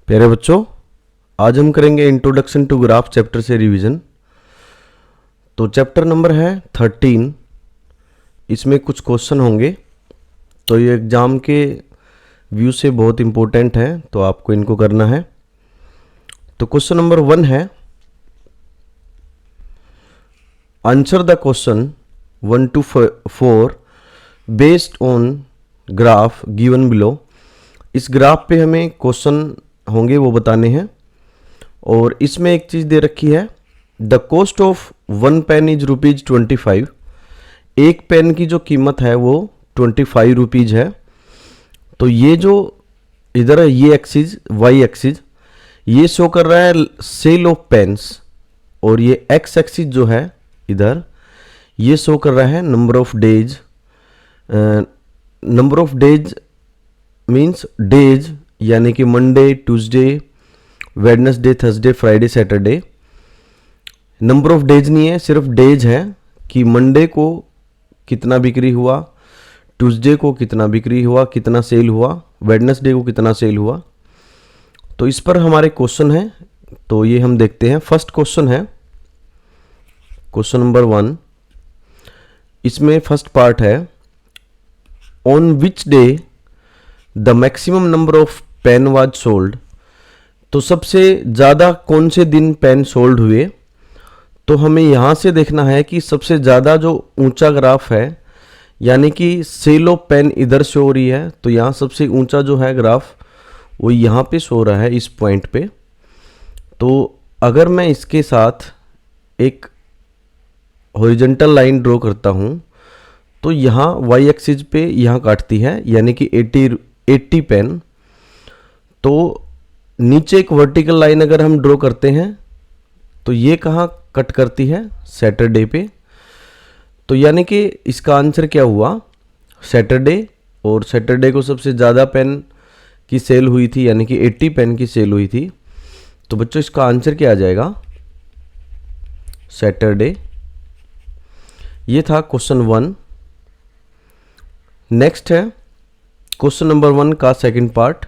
प्यारे बच्चों, आज हम करेंगे इंट्रोडक्शन टू ग्राफ चैप्टर से रिवीजन। तो चैप्टर नंबर है 13। इसमें कुछ क्वेश्चन होंगे, तो ये एग्ज़ाम के व्यू से बहुत इम्पोर्टेंट है, तो आपको इनको करना है। तो क्वेश्चन नंबर 1 है, answer the question 1 to 4 based on graph given below. इस ग्राफ पे हमें क्वेश्चन होंगे वो बताने हैं। और इसमें एक चीज़ दे रखी है, the cost of 1 pen is ₹25। एक पेन की जो कीमत है वो 25 रुपीज़ है। तो ये जो इधर है ये एक्सिस वाई एक्सिस ये शो कर रहा है सेल ऑफ पेन्स, और ये एक्स एक्सिस जो है इधर ये शो कर रहा है number of days. Number of days means days, यानी कि Monday, Tuesday, Wednesday, Thursday, Friday, Saturday. Number of days नहीं है, सिर्फ डेज है कि मंडे को कितना बिक्री हुआ, ट्यूसडे को कितना बिक्री हुआ, कितना सेल हुआ, वेडनेसडे को कितना सेल हुआ। तो इस पर हमारे क्वेश्चन है, तो ये हम देखते हैं। फर्स्ट क्वेश्चन है क्वेश्चन नंबर 1। इसमें फर्स्ट पार्ट है, on which day the maximum number of pen was sold. तो सबसे ज़्यादा कौन से दिन पेन सोल्ड हुए। तो हमें यहाँ से देखना है कि सबसे ज़्यादा जो ऊंचा ग्राफ है, यानी कि सेल ऑफ पेन इधर शो हो रही है, तो यहाँ सबसे ऊंचा जो है ग्राफ वो यहाँ पे शो रहा है, इस पॉइंट पे। तो अगर मैं इसके साथ एक हॉरिजॉन्टल लाइन ड्रॉ करता हूँ, तो यहाँ वाई एक्सिस पे यहाँ काटती है, यानी कि 80 पेन। तो नीचे एक वर्टिकल लाइन अगर हम ड्रॉ करते हैं, तो ये कहाँ कट करती है, सैटरडे पे। तो यानी कि इसका आंसर क्या हुआ, सैटरडे। और सैटरडे को सबसे ज़्यादा पेन की सेल हुई थी, यानी कि 80 पेन की सेल हुई थी। तो बच्चों इसका आंसर क्या आ जाएगा, सैटरडे। ये था क्वेश्चन 1। नेक्स्ट है क्वेश्चन नंबर 1 का second part,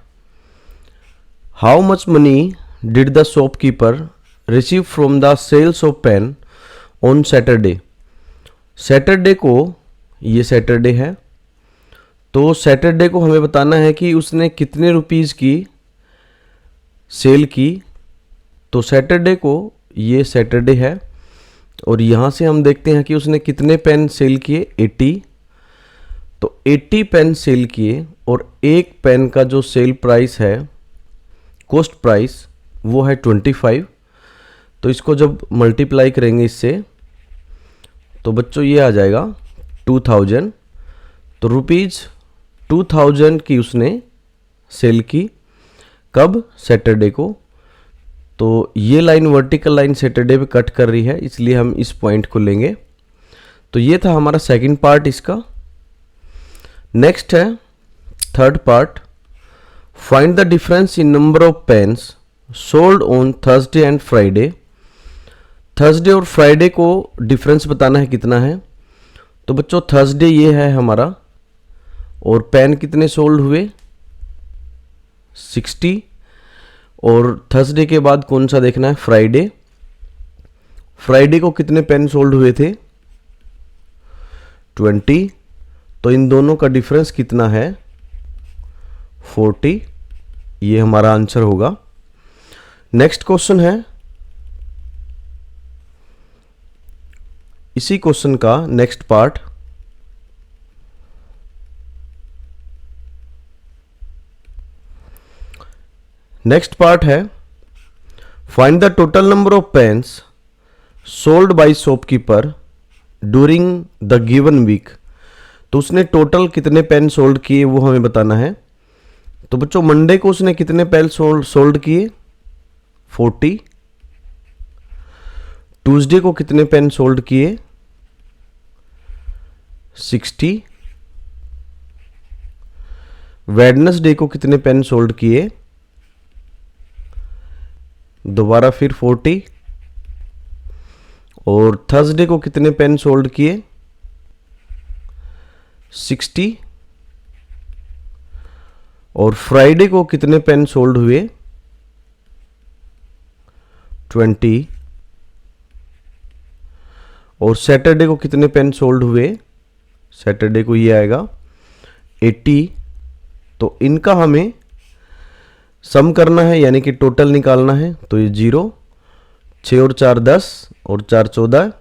how much money did the shopkeeper receive from the sales of pen on Saturday. Saturday को, ये सैटरडे है, तो सैटरडे को हमें बताना है कि उसने कितने रुपीज़ की सेल की। तो सैटरडे को, ये सैटरडे है, और यहाँ से हम देखते हैं कि उसने कितने पेन सेल किए, 80। तो 80 पेन सेल किए, और एक पेन का जो सेल प्राइस है, कॉस्ट प्राइस, वो है 25। तो इसको जब मल्टीप्लाई करेंगे इससे, तो बच्चों ये आ जाएगा 2000। तो रुपीज़ 2000 की उसने सेल की, कब, सैटरडे को। तो ये लाइन वर्टिकल लाइन सैटरडे पे कट कर रही है, इसलिए हम इस पॉइंट को लेंगे। तो ये था हमारा सेकंड पार्ट इसका। नेक्स्ट है third part, find the difference in number of pens sold on Thursday and Friday. Thursday और फ्राइडे को डिफरेंस बताना है कितना है। तो बच्चों थर्सडे ये है हमारा, और पेन कितने सोल्ड हुए, 60। और थर्सडे के बाद कौन सा देखना है, फ्राइडे। फ्राइडे को कितने पेन सोल्ड हुए थे, 20। तो इन दोनों का डिफरेंस कितना है, 40। ये हमारा आंसर होगा। नेक्स्ट क्वेश्चन है, इसी क्वेश्चन का नेक्स्ट पार्ट, नेक्स्ट पार्ट है, find the total number of pens sold by shopkeeper during the given week. तो उसने टोटल कितने पेन सोल्ड किए वो हमें बताना है। तो बच्चों मंडे को उसने कितने पेन सोल्ड किए, 40। ट्यूसडे को कितने पेन सोल्ड किए, 60। वेडनेसडे को कितने पेन सोल्ड किए, दोबारा फिर 40। और थर्सडे को कितने पेन सोल्ड किए, 60। और फ्राइडे को कितने पेन सोल्ड हुए, 20 और सैटरडे को कितने पेन सोल्ड हुए, सैटरडे को ये आएगा 80। तो इनका हमें सम करना है यानी कि टोटल निकालना है। तो ये 0, 6 और 4 10 और 4 14,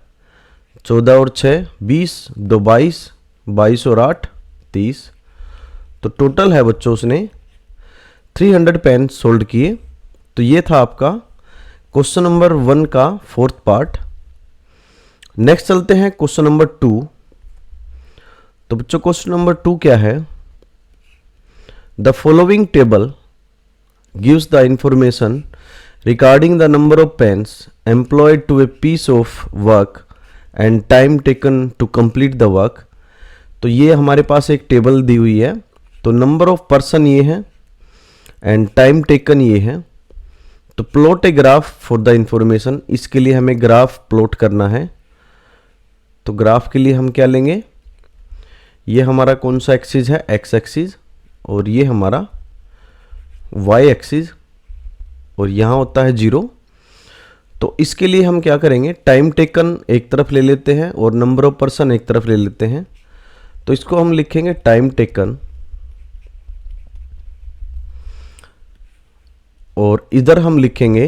14 और 6 20, 2 22, 22 और 8 30। तो टोटल है बच्चों उसने 300 पेन सोल्ड किए। तो ये था आपका क्वेश्चन नंबर 1 का 4th पार्ट। नेक्स्ट चलते हैं क्वेश्चन नंबर 2। तो बच्चों क्वेश्चन नंबर 2 क्या है, the following table gives the information regarding the number of pens employed to a piece of work and time taken to complete the work। तो ये हमारे पास एक टेबल दी हुई है। तो नंबर ऑफ पर्सन ये है एंड टाइम टेकन ये है। तो plot a graph for the information, इसके लिए हमें ग्राफ प्लॉट करना है। तो ग्राफ के लिए हम क्या लेंगे, ये हमारा कौन सा एक्सिस है, एक्स एक्सिस, और ये हमारा वाई एक्सिस, और यहाँ होता है 0। तो इसके लिए हम क्या करेंगे, टाइम टेकन एक तरफ ले लेते हैं और नंबर ऑफ पर्सन एक तरफ ले लेते हैं। तो इसको हम लिखेंगे टाइम टेकन, और इधर हम लिखेंगे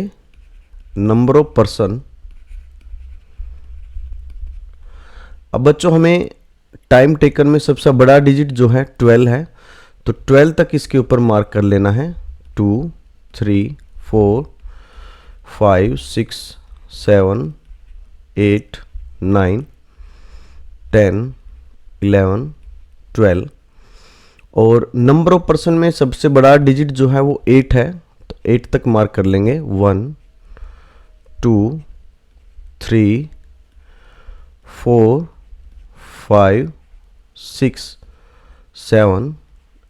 नंबर ऑफ पर्सन। अब बच्चों हमें टाइम टेकन में सबसे बड़ा डिजिट जो है 12 है। तो 12 तक इसके ऊपर मार्क कर लेना है। 2 3 4 5 6 7 8 9 10 11 12। और नंबर ऑफ पर्सन में सबसे बड़ा डिजिट जो है वो 8 है। तो 8 तक मार्क कर लेंगे। 1 2 3 4 5 6 7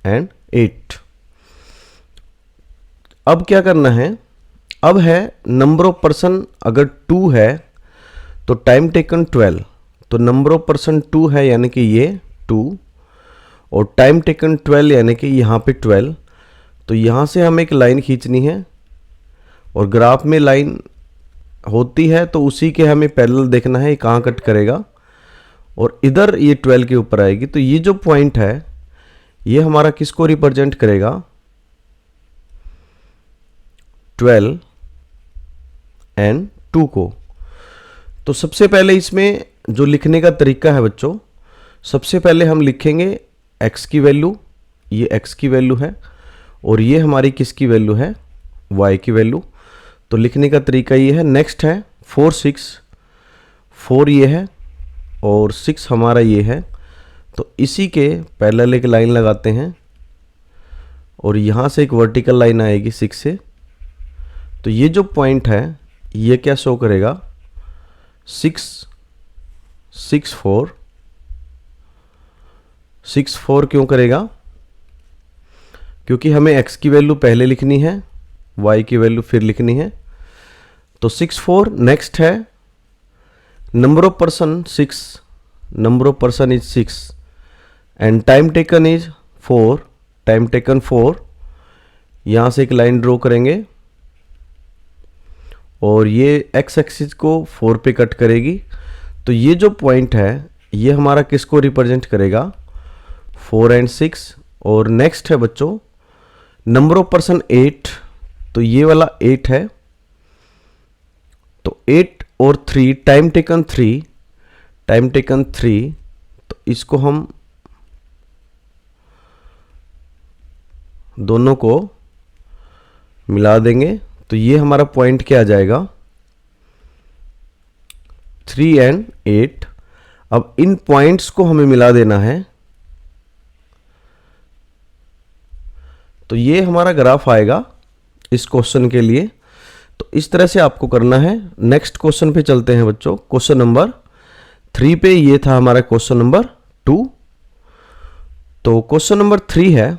एंड 8। अब क्या करना है, अब है नंबर ऑफ पर्सन अगर 2 है तो टाइम टेकन 12। तो नंबर ऑफ पर्सन 2 है यानी कि ये 2, और टाइम टेकन 12 यानी कि यहाँ पे 12। तो यहाँ से हमें एक लाइन खींचनी है, और ग्राफ में लाइन होती है तो उसी के हमें पैरेलल देखना है कहाँ कट करेगा, और इधर ये 12 के ऊपर आएगी। तो ये जो पॉइंट है ये हमारा किसको रिप्रेजेंट करेगा, 12 एंड 2 को। तो सबसे पहले इसमें जो लिखने का तरीका है बच्चों, सबसे पहले हम लिखेंगे x की वैल्यू, ये x की वैल्यू है, और ये हमारी किसकी वैल्यू है, y की वैल्यू। तो लिखने का तरीका ये है। नेक्स्ट है 4 6, 4 ये है और 6 हमारा ये है। तो इसी के पैरेलल एक लाइन लगाते हैं, और यहाँ से एक वर्टिकल लाइन आएगी 6 से। तो ये जो पॉइंट है ये क्या शो करेगा, 6 6 4 6 4 क्यों करेगा, क्योंकि हमें x की वैल्यू पहले लिखनी है, y की वैल्यू फिर लिखनी है। तो 6 4। नेक्स्ट है number of person 6, number of person is 6 and time taken is 4, time taken 4। यहाँ से एक लाइन ड्रॉ करेंगे, और ये x एक्सिस को 4 पे कट करेगी। तो ये जो पॉइंट है ये हमारा किसको रिप्रेजेंट करेगा, 4 एंड 6। और नेक्स्ट है बच्चों नंबर ऑफ पर्सन 8। तो ये वाला 8 है। तो 8 और 3, टाइम टेकन 3, टाइम टेकन 3। तो इसको हम दोनों को मिला देंगे। तो ये हमारा पॉइंट क्या आ जाएगा, 3 एंड 8। अब इन पॉइंट्स को हमें मिला देना है। तो ये हमारा ग्राफ आएगा इस क्वेश्चन के लिए। तो इस तरह से आपको करना है। नेक्स्ट क्वेश्चन पे चलते हैं बच्चों। क्वेश्चन नंबर 3 पे ये था हमारा क्वेश्चन नंबर 2। तो क्वेश्चन नंबर 3 है,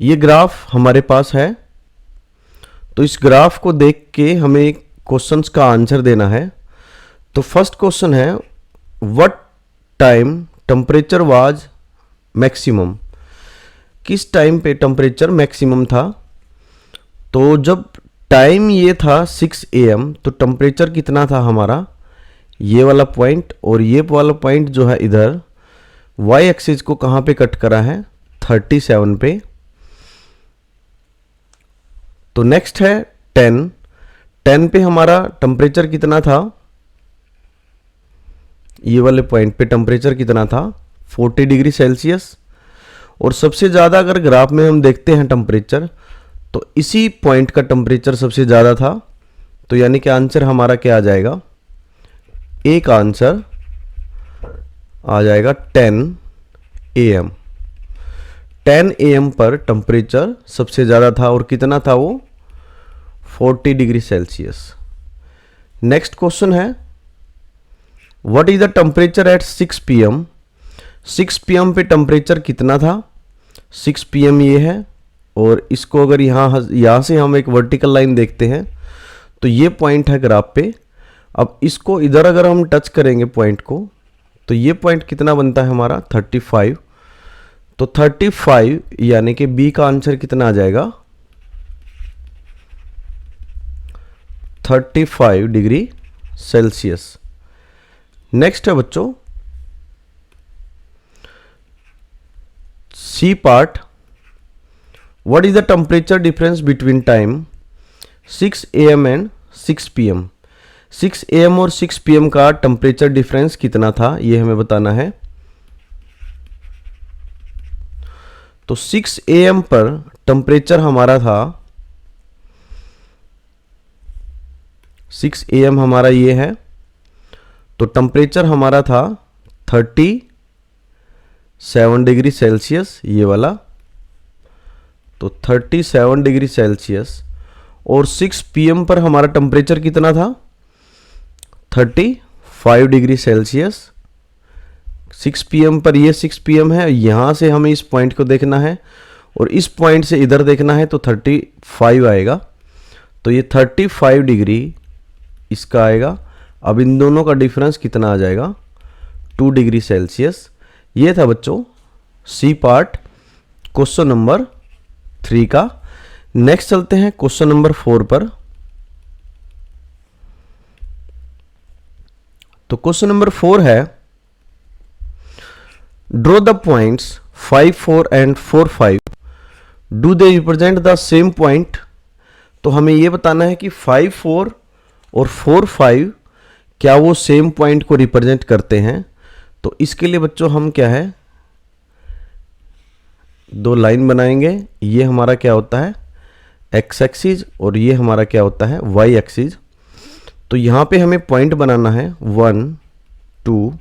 ये ग्राफ हमारे पास है। तो इस ग्राफ को देख के हमें क्वेश्चंस का आंसर देना है। तो फर्स्ट क्वेश्चन है, what time temperature was maximum, किस टाइम पे टेम्परेचर मैक्सिमम था। तो जब टाइम ये था 6 AM, तो टेम्परेचर कितना था हमारा, ये वाला पॉइंट, और ये वाला पॉइंट जो है इधर वाई एक्सिस को कहाँ पे कट करा है, 37 पे। तो नेक्स्ट है 10 पे हमारा टेम्परेचर कितना था, ये वाले पॉइंट पे टेम्परेचर कितना था, 40 डिग्री सेल्सियस। और सबसे ज़्यादा अगर ग्राफ में हम देखते हैं टेम्परेचर, तो इसी पॉइंट का टेम्परेचर सबसे ज़्यादा था। तो यानी कि आंसर हमारा क्या आ जाएगा, एक आंसर आ जाएगा 10 AM। 10 AM पर टेम्परेचर सबसे ज़्यादा था, और कितना था वो, 40 डिग्री सेल्सियस। नेक्स्ट क्वेश्चन है, what is the temperature at 6 PM। 6 PM पे टेम्परेचर कितना था, 6 PM ये है, और इसको अगर यहाँ से हम एक वर्टिकल लाइन देखते हैं, तो ये पॉइंट है ग्राफ पे। अब इसको इधर अगर हम टच करेंगे पॉइंट को, तो ये पॉइंट कितना बनता है हमारा, 35। तो 35 यानी कि बी का आंसर कितना आ जाएगा, 35 डिग्री सेल्सियस। नेक्स्ट है बच्चों C part, what is the temperature difference between time 6 AM and 6 PM। 6 AM और 6 PM का टेम्परेचर डिफरेंस कितना था, ये हमें बताना है। तो 6 AM पर टेम्परेचर हमारा था, 6 AM हमारा ये है, तो टेम्परेचर हमारा था 37 डिग्री सेल्सियस, ये वाला। तो 37 डिग्री सेल्सियस, और 6 PM पर हमारा टेम्परेचर कितना था, 35 डिग्री सेल्सियस। 6 PM पर ये 6 PM है, यहाँ से हमें इस पॉइंट को देखना है, और इस पॉइंट से इधर देखना है, तो 35 आएगा। तो ये 35 डिग्री इसका आएगा। अब इन दोनों का डिफरेंस कितना आ जाएगा, 2 डिग्री सेल्सियस। ये था बच्चों सी पार्ट क्वेश्चन नंबर 3 का। नेक्स्ट चलते हैं क्वेश्चन नंबर 4 पर। तो क्वेश्चन नंबर 4 है, draw the points 5, 4 and 4, 5, do they represent the same point. तो हमें यह बताना है कि 5, 4 और 4, 5 क्या वो सेम पॉइंट को रिप्रेजेंट करते हैं। तो इसके लिए बच्चों हम क्या है, दो लाइन बनाएंगे। ये हमारा क्या होता है, एक्स एक्सिस, और ये हमारा क्या होता है, वाई एक्सिस। तो यहाँ पे हमें पॉइंट बनाना है 1, 2,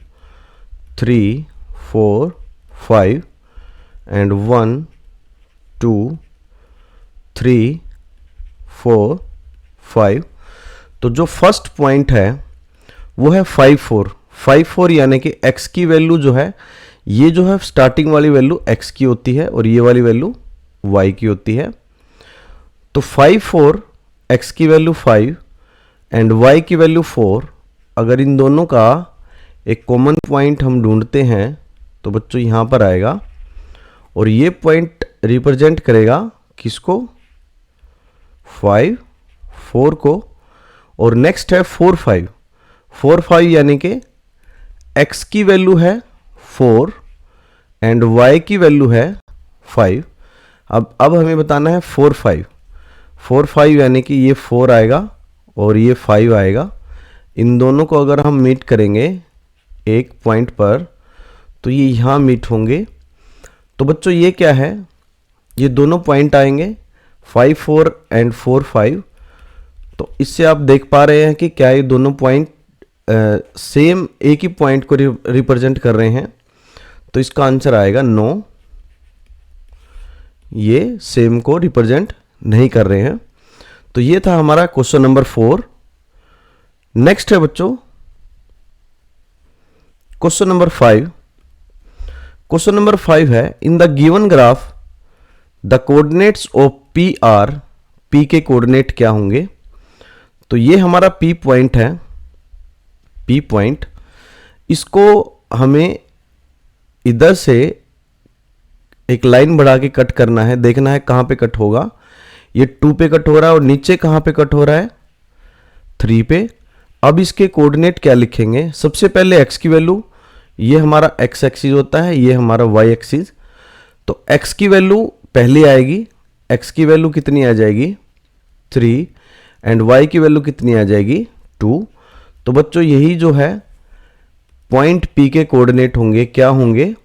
3, 4, 5 एंड 1, 2, 3, 4, 5। तो जो फर्स्ट पॉइंट है वो है 5, 4। 5, 4 यानी कि x की वैल्यू जो है, ये जो है स्टार्टिंग वाली वैल्यू x की होती है, और ये वाली वैल्यू y की होती है। तो 5, 4 x की वैल्यू 5 एंड y की वैल्यू 4, अगर इन दोनों का एक कॉमन पॉइंट हम ढूंढते हैं, तो बच्चों यहाँ पर आएगा, और ये पॉइंट रिप्रेजेंट करेगा किसको, 5, 4 को। और नेक्स्ट है 4, 5। 4, 5 यानी कि x की वैल्यू है 4 एंड y की वैल्यू है 5। अब हमें बताना है 4, 5। 4, 5 यानी कि ये 4 आएगा और ये 5 आएगा। इन दोनों को अगर हम मीट करेंगे एक पॉइंट पर, तो ये यहाँ मीट होंगे। तो बच्चों ये क्या है, ये दोनों पॉइंट आएंगे 5, 4 एंड 4, 5। तो इससे आप देख पा रहे हैं कि क्या ये दोनों पॉइंट सेम एक ही पॉइंट को रिप्रेजेंट कर रहे हैं। तो इसका आंसर आएगा नो, ये सेम को रिप्रेजेंट नहीं कर रहे हैं। तो ये था हमारा क्वेश्चन नंबर 4। नेक्स्ट है बच्चों क्वेश्चन नंबर 5। क्वेश्चन नंबर 5 है, in the given graph the coordinates of P R, P के कोऑर्डिनेट क्या होंगे। तो ये हमारा पी पॉइंट है, पी पॉइंट। इसको हमें इधर से एक लाइन बढ़ा के कट करना है, देखना है कहाँ पे कट होगा। ये 2 पे कट हो रहा है और नीचे कहाँ पे कट हो रहा है, 3 पे। अब इसके कोऑर्डिनेट क्या लिखेंगे, सबसे पहले x की वैल्यू, ये हमारा x एक्सिस होता है, ये हमारा y एक्सिस। तो x की वैल्यू पहले आएगी, x की वैल्यू कितनी आ जाएगी 3 एंड y की वैल्यू कितनी आ जाएगी 2। तो बच्चों यही जो है पॉइंट P के कोऑर्डिनेट होंगे, क्या होंगे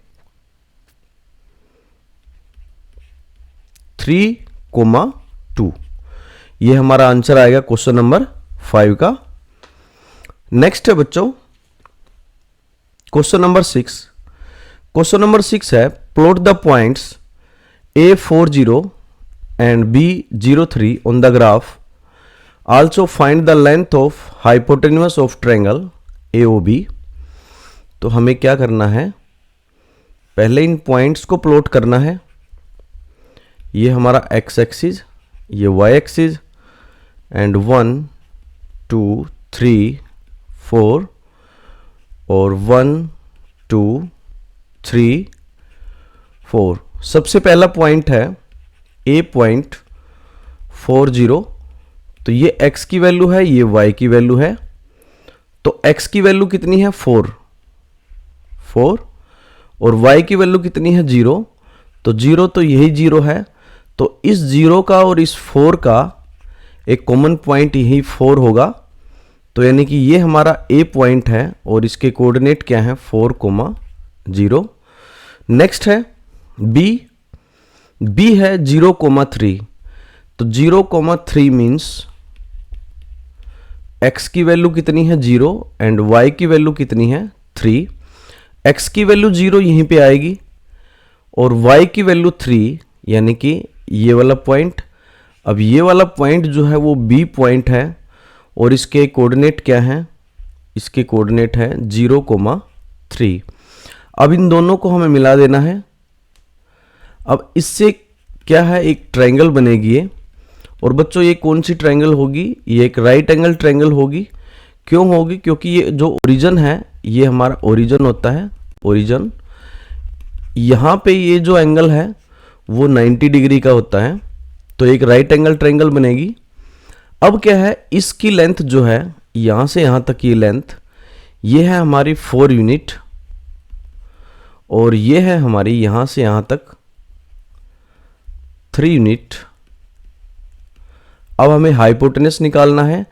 3,2। ये हमारा आंसर आएगा क्वेश्चन नंबर 5 का। नेक्स्ट है बच्चों क्वेश्चन नंबर 6। क्वेश्चन नंबर 6 है plot the points A40 and B03 on the graph. Also find the length of hypotenuse of triangle AOB. तो हमें क्या करना है, पहले इन पॉइंट्स को प्लॉट करना है। ये हमारा x एक्सिस, ये y एक्सिस एंड 1 2 3 4 और 1 2 3 4। सबसे पहला पॉइंट है A.40। तो ये x की वैल्यू है, ये y की वैल्यू है। तो x की वैल्यू कितनी है 4 और y की वैल्यू कितनी है 0। तो 0 तो यही 0 है। तो इस 0 का और इस 4 का एक कॉमन पॉइंट यही 4 होगा। तो यानी कि ये हमारा A पॉइंट है और इसके कोऑर्डिनेट क्या है 4,0। नेक्स्ट है B है 0,3। तो 0,3 मीन्स x की वैल्यू कितनी है 0 एंड y की वैल्यू कितनी है 3। x की वैल्यू 0 यहीं पे आएगी और y की वैल्यू 3, यानी कि ये वाला पॉइंट। अब ये वाला पॉइंट जो है वो B पॉइंट है और इसके कोऑर्डिनेट क्या है, इसके कोऑर्डिनेट है 0,3। अब इन दोनों को हमें मिला देना है। अब इससे क्या है, एक ट्रायंगल बनेगी ये। और बच्चों ये कौन सी ट्रायंगल होगी, ये एक राइट एंगल ट्रायंगल होगी। क्यों होगी, क्योंकि ये जो ओरिजिन है ये हमारा ओरिजिन होता है, ओरिजिन। यहाँ पे ये जो एंगल है वो 90 डिग्री का होता है। तो एक राइट एंगल ट्रायंगल बनेगी। अब क्या है, इसकी लेंथ जो है यहाँ से यहाँ तक ये लेंथ, ये है हमारी 4 यूनिट और ये है हमारी यहाँ से यहाँ तक 3 यूनिट। अब हमें हाइपोटेनस निकालना है।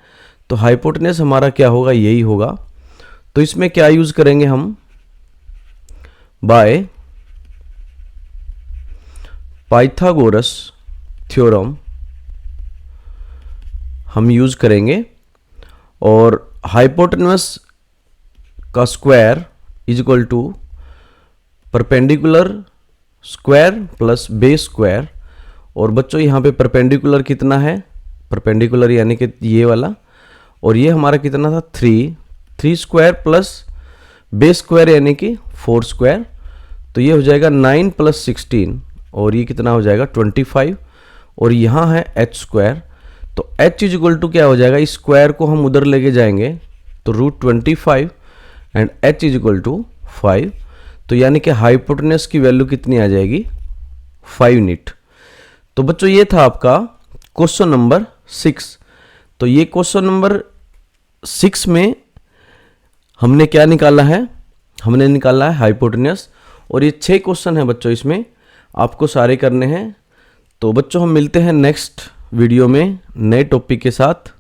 तो हाइपोटेनस हमारा क्या होगा, यही होगा। तो इसमें क्या यूज करेंगे हम, बाय पाइथागोरस थ्योरम हम यूज करेंगे। और हाइपोटेनस का square is equal to perpendicular square plus base square. और बच्चों यहाँ पे परपेंडिकुलर कितना है, परपेंडिकुलर यानी कि ये वाला, और ये हमारा कितना था 3 स्क्वायर प्लस बेस स्क्वायर यानी कि 4 स्क्वायर। तो ये हो जाएगा 9 + 16 और ये कितना हो जाएगा 25। और यहाँ है h स्क्वायर। तो h इज इक्वल टू क्या हो जाएगा, इस स्क्वायर को हम उधर लेके जाएंगे तो √25 and h is equal to 5। तो यानी कि हाइपोटेनस की वैल्यू कितनी आ जाएगी 5 यूनिट। तो बच्चों ये था आपका क्वेश्चन नंबर 6। तो ये क्वेश्चन नंबर 6 में हमने क्या निकाला है, हमने निकाला है हाइपोटेनस। और ये 6 क्वेश्चन है बच्चों, इसमें आपको सारे करने हैं। तो बच्चों हम मिलते हैं नेक्स्ट वीडियो में नए टॉपिक के साथ।